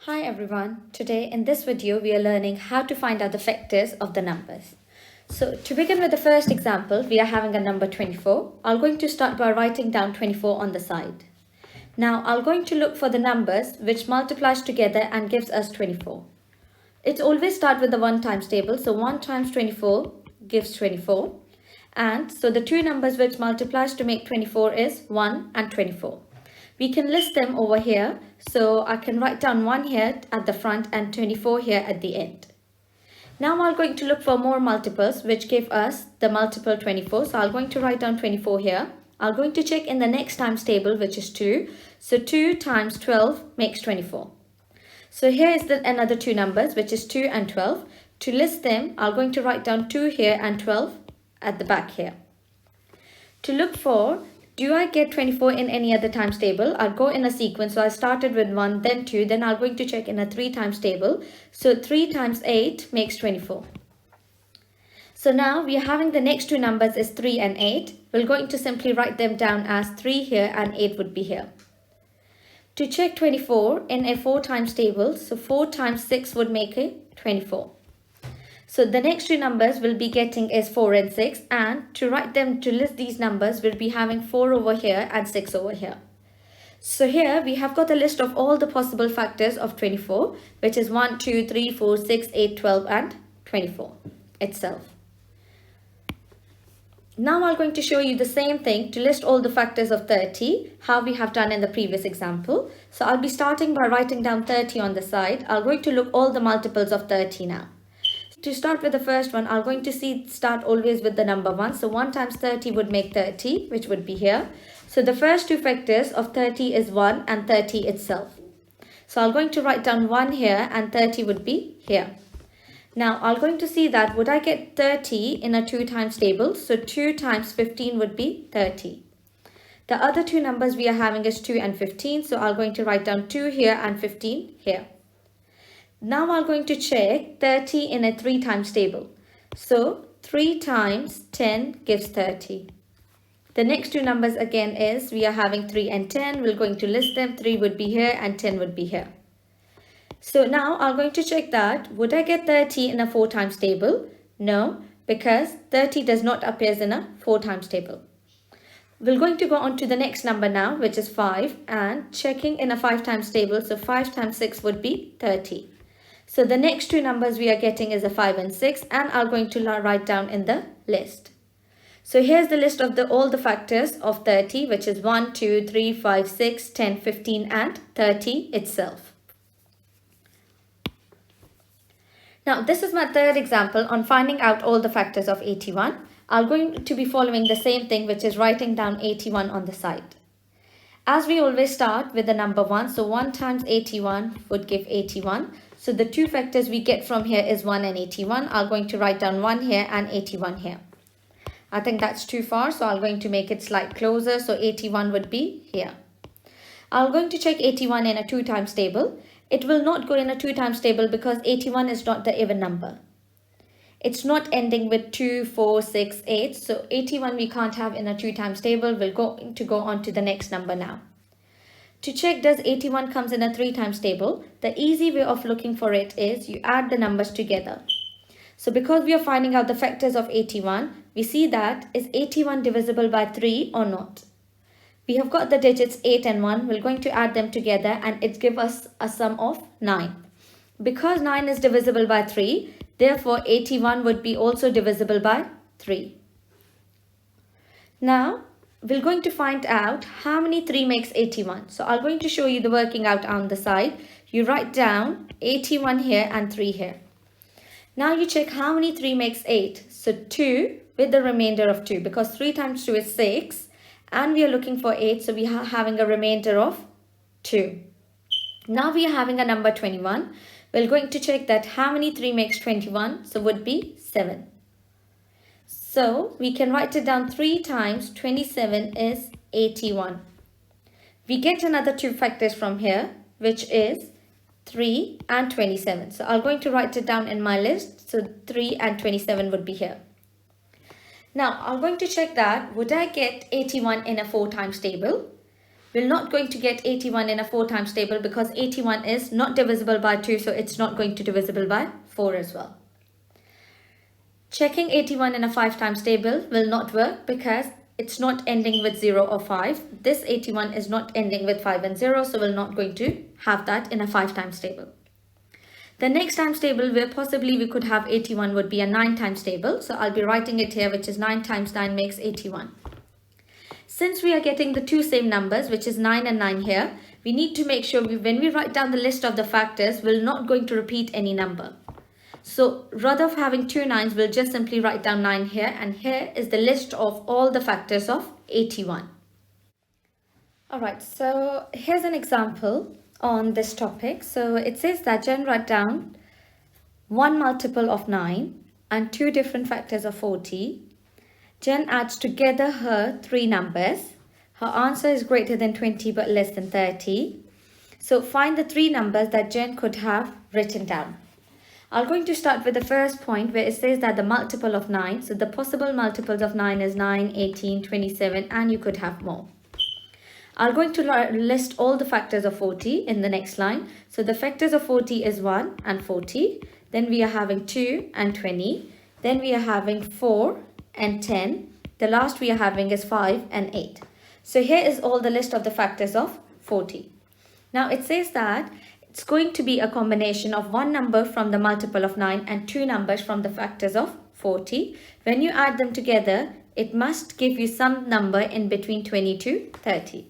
Hi everyone, today in this video we are learning how to find out the factors of the numbers. So to begin with the first example, we are having a number 24. I'm going to start by writing down 24 on the side. Now I'm going to look for the numbers which multiplies together and gives us 24. It always starts with the 1 times table, so 1 times 24 gives 24. And so the two numbers which multiplies to make 24 is 1 and 24. We can list them over here, so I can write down 1 here at the front and 24 here at the end. Now I'm going to look for more multiples which give us the multiple 24. So I'm going to write down 24 here. I'm going to check in the next times table, which is 2. So 2 times 12 makes 24. So here is another two numbers, which is 2 and 12. To list them, I'm going to write down 2 here and 12 at the back here. To look for, do I get 24 in any other times table? I'll go in a sequence. So I started with 1, then 2, then I'm going to check in a 3 times table. So 3 times 8 makes 24. So now we are having the next two numbers is 3 and 8. We're going to simply write them down as 3 here and 8 would be here. To check 24 in a 4 times table, so 4 times 6 would make it 24. So the next two numbers we'll be getting is 4 and 6, and to write them, to list these numbers, we'll be having 4 over here and 6 over here. So here we have got a list of all the possible factors of 24, which is 1, 2, 3, 4, 6, 8, 12 and 24 itself. Now I'm going to show you the same thing to list all the factors of 30, how we have done in the previous example. So I'll be starting by writing down 30 on the side. I'm going to look all the multiples of 30 now. To start with the first one, I'm going to start always with the number 1. So 1 times 30 would make 30, which would be here. So the first two factors of 30 is 1 and 30 itself. So I'm going to write down 1 here and 30 would be here. Now I'm going to see that would I get 30 in a 2 times table. So 2 times 15 would be 30. The other two numbers we are having is 2 and 15. So I'm going to write down 2 here and 15 here. Now I'm going to check 30 in a 3 times table. So 3 times 10 gives 30. The next two numbers again is we are having 3 and 10. We're going to list them. 3 would be here and 10 would be here. So now I'm going to check that would I get 30 in a 4 times table? No, because 30 does not appear in a 4 times table. We're going to go on to the next number now, which is 5, and checking in a 5 times table. So 5 times 6 would be 30. So the next two numbers we are getting is a 5 and 6, and I'm going to write down in the list. So here's the list of all the factors of 30, which is 1, 2, 3, 5, 6, 10, 15 and 30 itself. Now this is my third example on finding out all the factors of 81. I'm going to be following the same thing, which is writing down 81 on the side. As we always start with the number 1, so 1 times 81 would give 81. So the two factors we get from here is 1 and 81. I'm going to write down 1 here and 81 here. I think that's too far, so I'm going to make it slightly closer. So 81 would be here. I'm going to check 81 in a 2 times table. It will not go in a 2 times table because 81 is not the even number. It's not ending with 2, 4, 6, 8. So 81 we can't have in a 2 times table. We're going to go on to the next number now. To check does 81 comes in a 3 times table, the easy way of looking for it is you add the numbers together. So because we are finding out the factors of 81, we see that is 81 divisible by 3 or not. We have got the digits 8 and 1. We're going to add them together and it gives us a sum of 9. Because 9 is divisible by 3, therefore 81 would be also divisible by 3. Now, we're going to find out how many 3 makes 81. So I'm going to show you the working out on the side. You write down 81 here and 3 here. Now you check how many 3 makes 8. So 2 with the remainder of 2, because 3 times 2 is 6 and we are looking for 8. So we are having a remainder of 2. Now we are having a number 21. We're going to check that how many 3 makes 21. So would be 7. So we can write it down 3 times 27 is 81. We get another two factors from here, which is 3 and 27. So I'm going to write it down in my list. So 3 and 27 would be here. Now I'm going to check that would I get 81 in a 4 times table? we're not going to get 81 in a 4 times table because 81 is not divisible by 2, so it's not going to divisible by 4 as well. Checking 81 in a 5 times table will not work because it's not ending with 0 or 5. This 81 is not ending with 5 and 0, so we're not going to have that in a 5 times table. The next times table where possibly we could have 81 would be a 9 times table. So I'll be writing it here, which is 9 times 9 makes 81. Since we are getting the two same numbers, which is 9 and 9 here, we need to make sure when we write down the list of the factors, we're not going to repeat any number. So rather of having two 9s, we'll just simply write down 9 here, and here is the list of all the factors of 81. Alright, so here's an example on this topic. So it says that Jen wrote down one multiple of 9 and two different factors of 40. Jen adds together her three numbers. Her answer is greater than 20 but less than 30. So find the three numbers that Jen could have written down. I'm going to start with the first point where it says that the multiple of 9. So the possible multiples of 9 is 9, 18, 27, and you could have more. I'm going to list all the factors of 40 in the next line. So the factors of 40 is 1 and 40. Then we are having 2 and 20. Then we are having 4 and 10. The last we are having is 5 and 8. So here is all the list of the factors of 40. Now it says that it's going to be a combination of one number from the multiple of 9 and two numbers from the factors of 40. When you add them together, it must give you some number in between 20 to 30.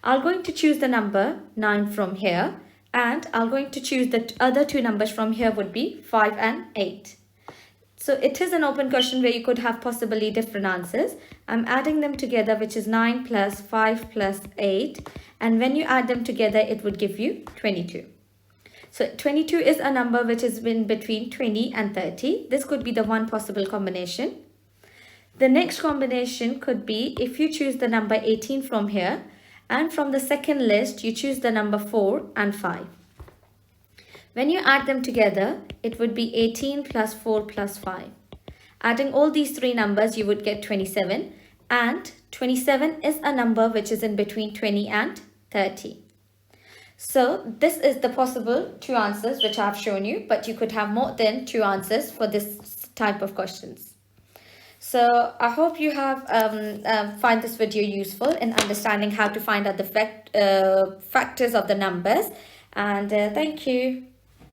I'm going to choose the number 9 from here, and I'm going to choose the other two numbers from here would be 5 and 8. So it is an open question where you could have possibly different answers. I'm adding them together, which is 9 plus 5 plus 8. And when you add them together, it would give you 22. So 22 is a number which is in between 20 and 30. This could be the one possible combination. The next combination could be if you choose the number 18 from here, and from the second list, you choose the number 4 and 5. When you add them together, it would be 18 plus 4 plus 5. Adding all these three numbers, you would get 27. And 27 is a number which is in between 20 and 30. So this is the possible two answers which I have shown you, but you could have more than two answers for this type of questions. So I hope you have find this video useful in understanding how to find out the factors of the numbers, and thank you.